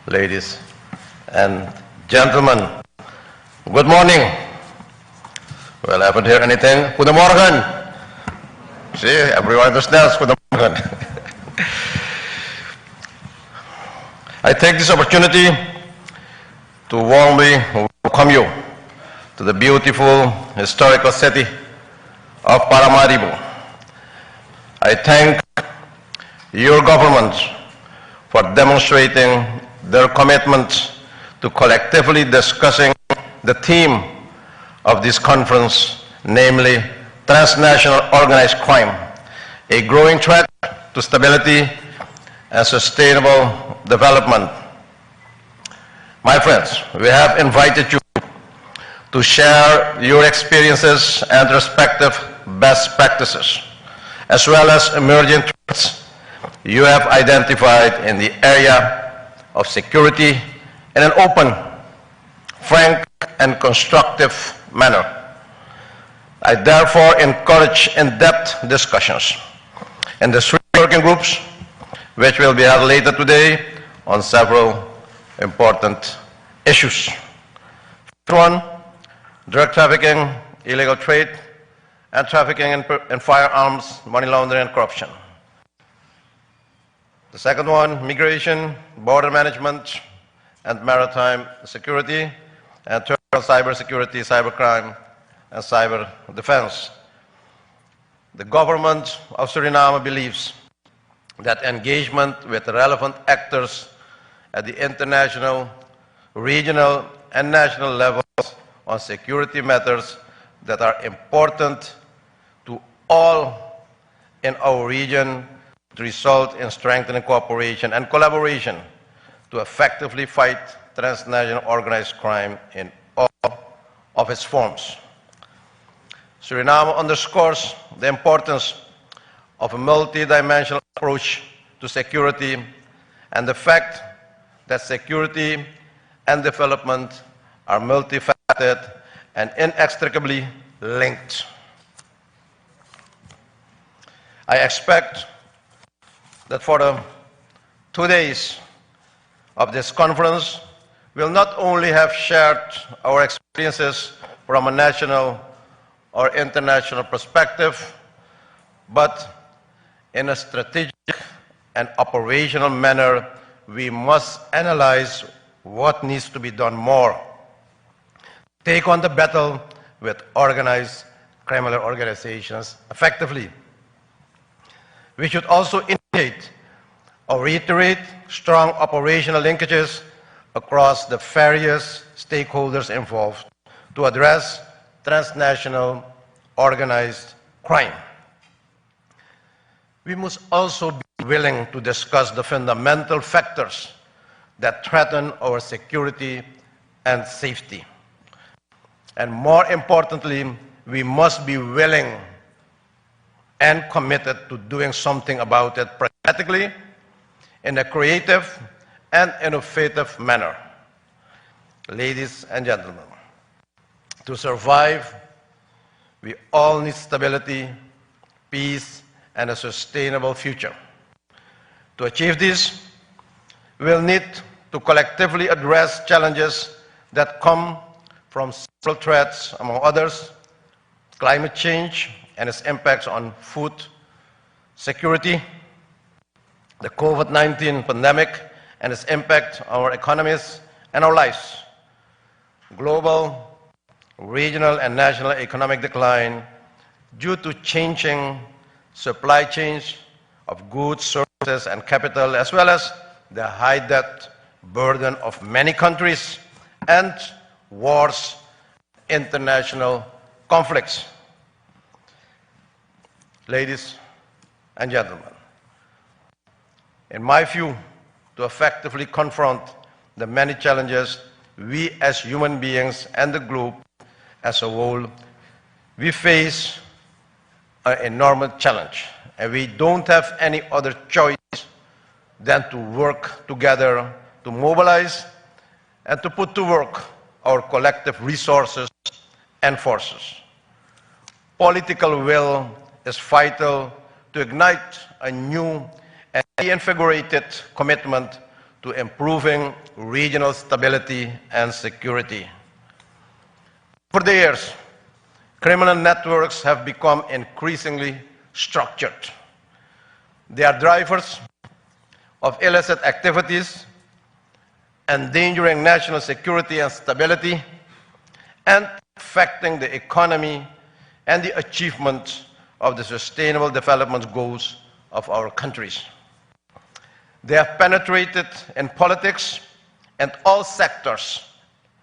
ladies and gentlemen. Good morning. Well, I haven't heard anything. Goedemorgen. See, everyone understands. Goedemorgen. I take this opportunity to warmly welcome you to the beautiful historical city of Paramaribo. I thank your government for demonstrating their commitment to collectively discussing the theme of this conference, namely transnational organized crime, a growing threat to stability and sustainable development. My friends, we have invited you to share your experiences and respective best practices, as well as emerging threats you have identified in the area of security in an open, frank, and constructive manner. I therefore encourage in-depth discussions in the three working groups, which will be held later today on several important issues. First one, drug trafficking, illegal trade, and trafficking in firearms, money laundering, and corruption. The second one, migration, border management, and maritime security. And third, cybersecurity, cybercrime, and cyber defense. The government of Suriname believes that engagement with relevant actors at the international, regional, and national levels on security matters that are important to all in our region to result in strengthening cooperation and collaboration to effectively fight transnational organized crime in all of its forms. Suriname underscores the importance of a multidimensional approach to security and the fact that security and development are multifaceted and inextricably linked. I expect that for the 2 days of this conference, we'll not only have shared our experiences from a national or international perspective, but in a strategic and operational manner, we must analyze what needs to be done more. Take on the battle with organized criminal organizations effectively. We should also indicate or reiterate strong operational linkages across the various stakeholders involved to address transnational organized crime. We must also be willing to discuss the fundamental factors that threaten our security and safety. And more importantly, we must be willing and committed to doing something about it pragmatically, in a creative and innovative manner. Ladies and gentlemen, to survive, we all need stability, peace, and a sustainable future. To achieve this, we will need to collectively address challenges that come from several threats, among others, climate change and its impacts on food security, the COVID-19 pandemic and its impact on our economies and our lives, global, regional, and national economic decline due to changing supply chains of goods, services, and capital, as well as the high debt burden of many countries and wars, international conflicts. Ladies and gentlemen, in my view, to effectively confront the many challenges we as human beings and the globe as a whole, we face an enormous challenge, and we don't have any other choice than to work together to mobilize and to put to work our collective resources and forces. Political will is vital to ignite a new and reinvigorated commitment to improving regional stability and security. For the years, criminal networks have become increasingly structured. They are drivers of illicit activities, endangering national security and stability, and affecting the economy and the achievement of the sustainable development goals of our countries. They have penetrated in politics and all sectors,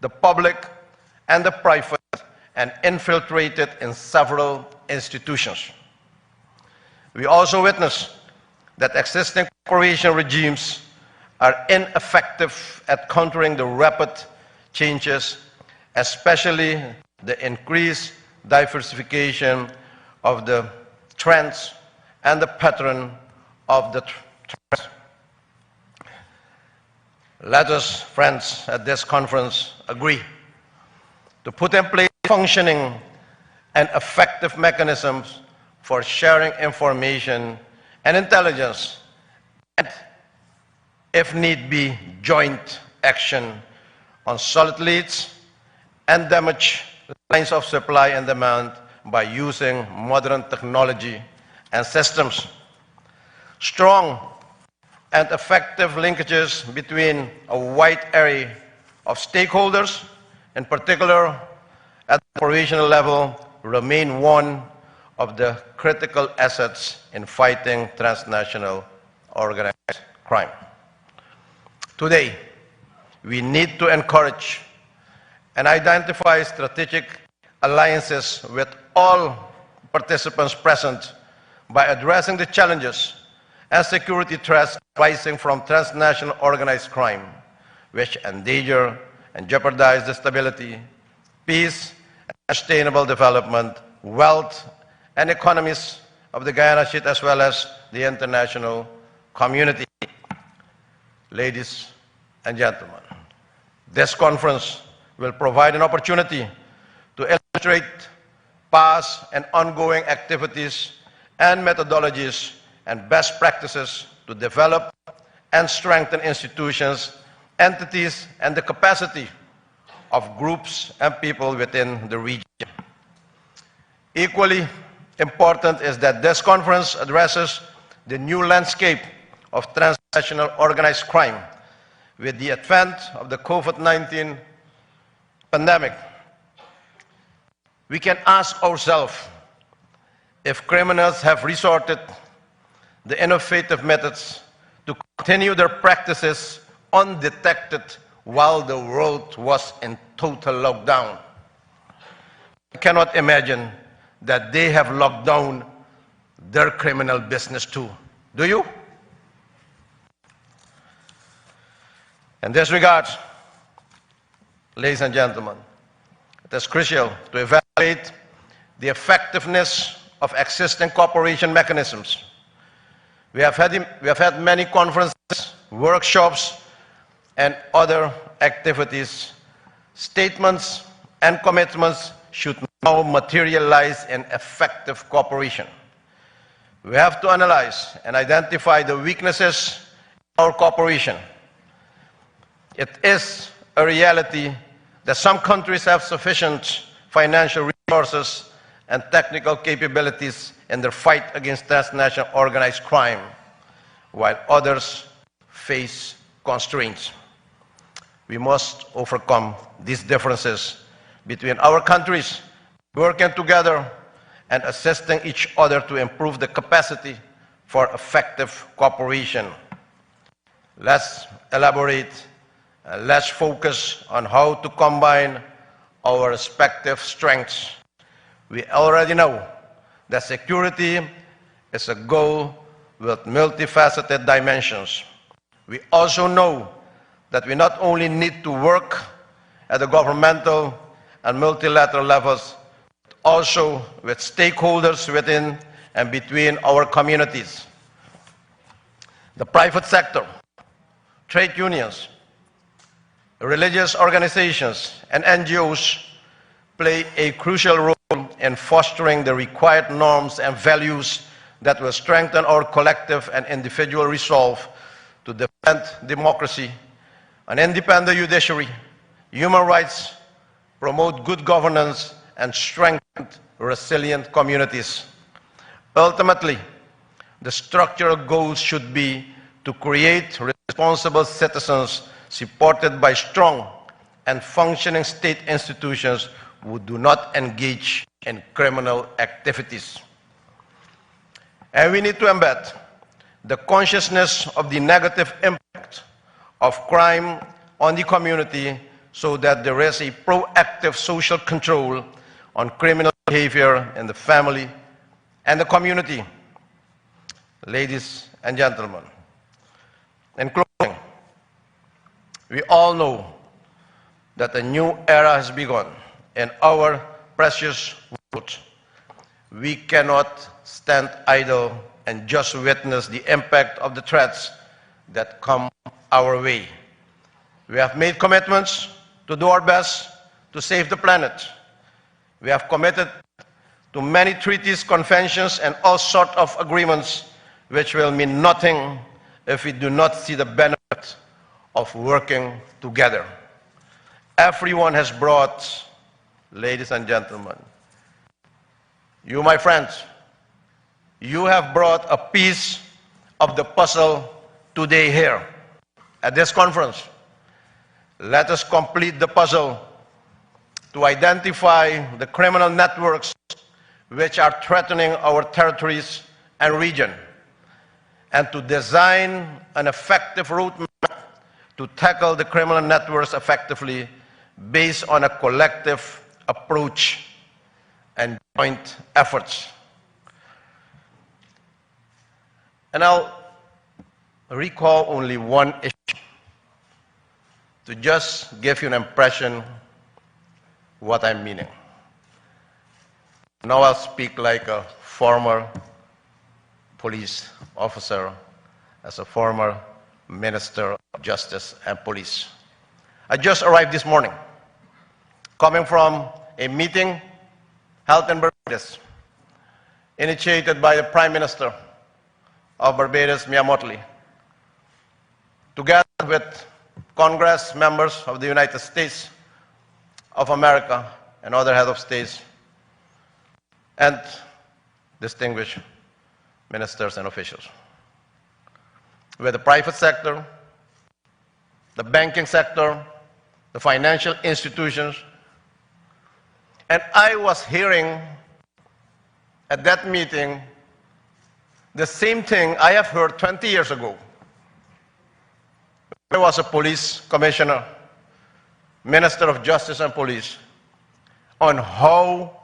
the public and the private, and infiltrated in several institutions. We also witness that existing corporation regimes are ineffective at countering the rapid changes, especially the increased diversification of the trends and the pattern of the trends. Let us, friends, at this conference agree to put in place functioning and effective mechanisms for sharing information and intelligence, and, if need be, joint action on solid leads and damage lines of supply and demand by using modern technology and systems. Strong and effective linkages between a wide array of stakeholders, in particular at the operational level, remain one of the critical assets in fighting transnational organized crime. Today, we need to encourage and identify strategic alliances with all participants present by addressing the challenges and security threats arising from transnational organized crime, which endanger and jeopardize the stability, peace, and sustainable development, wealth, and economies of the Guyana State as well as the international community. Ladies and gentlemen, this conference will provide an opportunity to illustrate past and ongoing activities and methodologies and best practices to develop and strengthen institutions, entities, and the capacity of groups and people within the region. Equally important is that this conference addresses the new landscape of transnational organized crime with the advent of the COVID-19 pandemic. We can ask ourselves if criminals have resorted the innovative methods to continue their practices undetected while the world was in total lockdown. I cannot imagine that they have locked down their criminal business too. Do you? In this regard, ladies and gentlemen, it is crucial to evaluate the effectiveness of existing cooperation mechanisms. We have had many conferences, workshops, and other activities. Statements and commitments should now materialize in effective cooperation. We have to analyze and identify the weaknesses in our cooperation. It is a reality that some countries have sufficient financial resources and technical capabilities in their fight against transnational organized crime, while others face constraints. We must overcome these differences between our countries, working together and assisting each other to improve the capacity for effective cooperation. Let's elaborate and let's focus on how to combine our respective strengths. We already know that security is a goal with multifaceted dimensions. We also know that we not only need to work at the governmental and multilateral levels, but also with stakeholders within and between our communities. The private sector, trade unions, religious organizations, and NGOs play a crucial role in fostering the required norms and values that will strengthen our collective and individual resolve to defend democracy, an independent judiciary, human rights, promote good governance, and strengthen resilient communities. Ultimately, the structural goals should be to create responsible citizens supported by strong and functioning state institutions who do not engage in criminal activities. And we need to embed the consciousness of the negative impact of crime on the community so that there is a proactive social control on criminal behavior in the family and the community. Ladies and gentlemen, in closing, we all know that a new era has begun in our precious world. We cannot stand idle and just witness the impact of the threats that come our way. We have made commitments to do our best to save the planet. We have committed to many treaties, conventions, and all sorts of agreements which will mean nothing if we do not see the benefit of working together. Everyone has brought, ladies and gentlemen, you, my friends, you have brought a piece of the puzzle today here at this conference. Let us complete the puzzle to identify the criminal networks which are threatening our territories and region, and to design an effective roadmap to tackle the criminal networks effectively based on a collective approach and joint efforts. And I'll recall only one issue to just give you an impression what I'm meaning. Now I'll speak like a former police officer, as a former Minister of Justice and Police. I just arrived this morning, coming from a meeting held in Barbados, initiated by the Prime Minister of Barbados, Mia Mottley, together with Congress members of the United States of America and other heads of states, and distinguished ministers and officials. With the private sector, the banking sector, the financial institutions. And I was hearing at that meeting the same thing I have heard 20 years ago. I was a police commissioner, Minister of Justice and Police, on how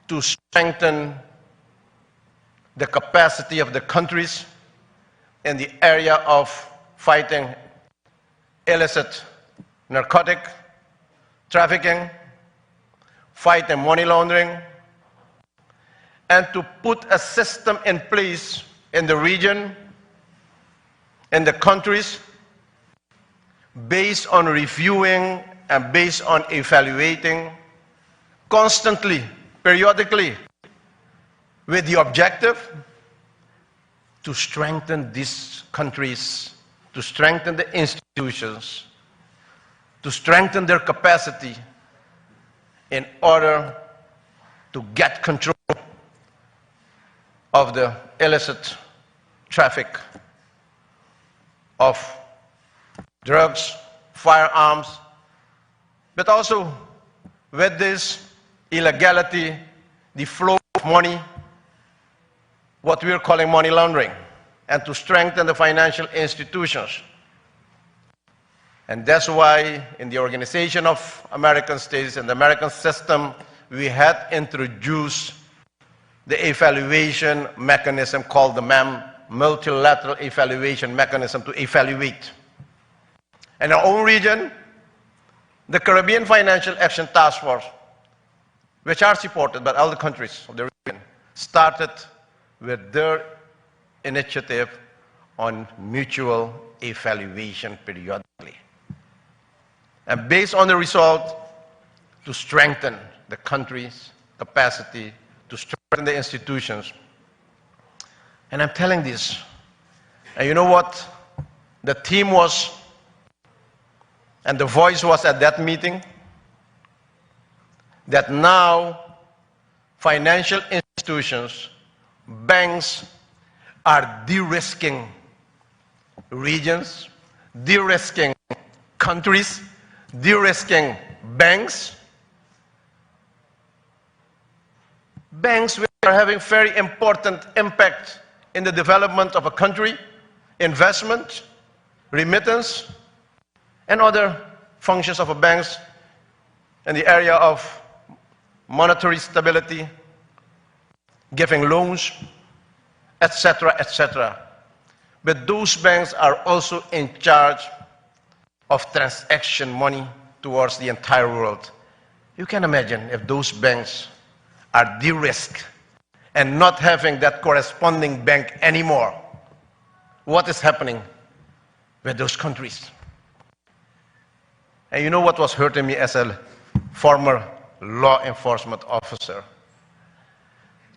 to strengthen the capacity of the countries in the area of fighting illicit narcotic trafficking, fighting money laundering, and to put a system in place in the region, in the countries, based on reviewing and based on evaluating constantly, periodically, with the objective to strengthen these countries, to strengthen the institutions, to strengthen their capacity in order to get control of the illicit traffic of drugs, firearms, but also with this illegality, the flow of money, what we are calling money laundering, and to strengthen the financial institutions. And that's why in the Organization of American States and the American system, we had introduced the evaluation mechanism called the MAM, Multilateral Evaluation Mechanism, to evaluate. In our own region, the Caribbean Financial Action Task Force, which are supported by all the countries of the region, started with their initiative on mutual evaluation periodically. And based on the result, to strengthen the country's capacity, to strengthen the institutions. And I'm telling this, and you know what? The theme was, and the voice was at that meeting, that now financial institutions, banks are de-risking regions, de-risking countries, de-risking banks. Banks which are having very important impact in the development of a country, investment, remittance, and other functions of a banks in the area of monetary stability, giving loans, etc., etc. But those banks are also in charge of transaction money towards the entire world. You can imagine if those banks are de-risked and not having that corresponding bank anymore, what is happening with those countries? And you know what was hurting me as a former law enforcement officer?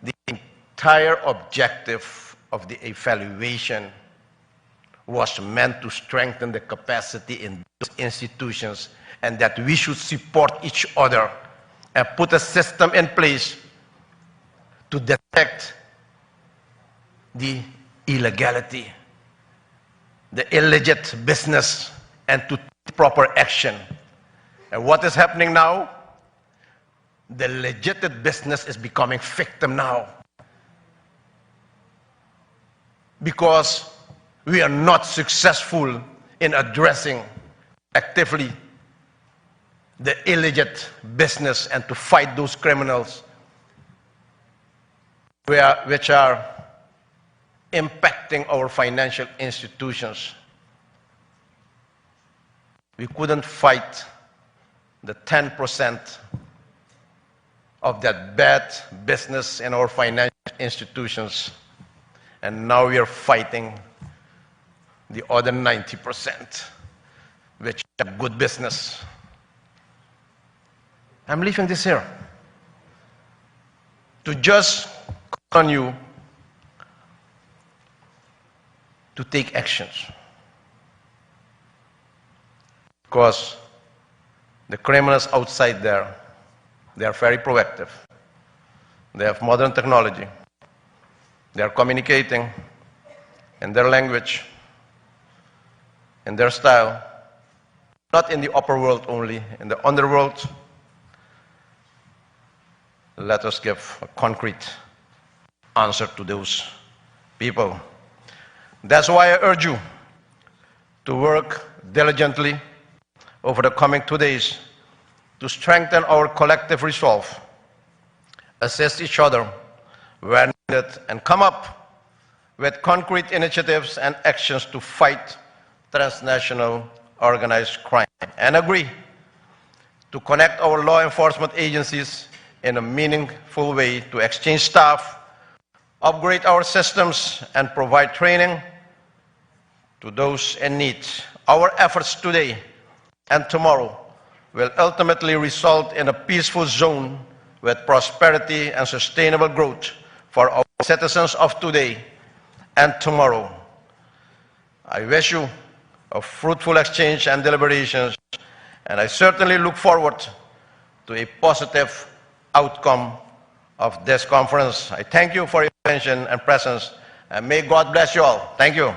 The entire objective of the evaluation was meant to strengthen the capacity in those institutions, and that we should support each other and put a system in place to detect the illegality, the illegit business, and to take proper action. And what is happening now? The legit business is becoming victim now, because we are not successful in addressing actively the illegit business and to fight those criminals which are impacting our financial institutions. We couldn't fight the 10% of that bad business in our financial institutions, and now we are fighting the other 90%, which are good business. I'm leaving this here to just call on you to take actions, because the criminals outside there, they are very proactive. They have modern technology. They are communicating in their language, in their style, not in the upper world only, in the underworld. Let us give a concrete answer to those people. That's why I urge you to work diligently over the coming 2 days to strengthen our collective resolve, assist each other where needed, and come up with concrete initiatives and actions to fight transnational organized crime, and agree to connect our law enforcement agencies in a meaningful way to exchange staff, upgrade our systems, and provide training to those in need. Our efforts today and tomorrow will ultimately result in a peaceful zone with prosperity and sustainable growth for our citizens of today and tomorrow. I wish you a fruitful exchange and deliberations, and I certainly look forward to a positive outcome of this conference. I thank you for your attention and presence, and may God bless you all. Thank you.